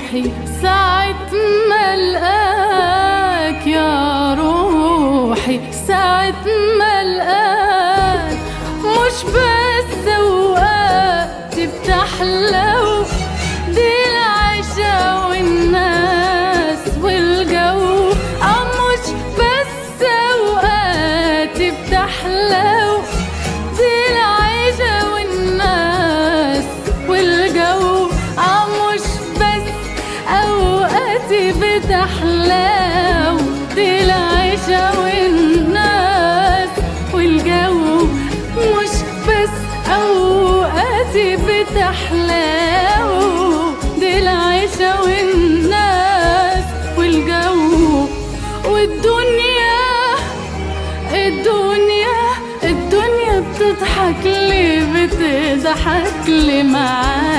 روحي ساعة ما القاك يا روحي، ساعة ما القاك مش بس اوقاتي بتحلو، دي العيشة والناس والجو. مش بس اوقاتي بتحلو، دي العيشة والناس والجو. مش بس اوقاتي بتحلو، دي العيشة والناس والجو. مش بس اوقاتي بتحلو، دي العيشة والناس والجو. والدنيا الدنيا الدنيا بتضحك لي، بتضحك لي معاك.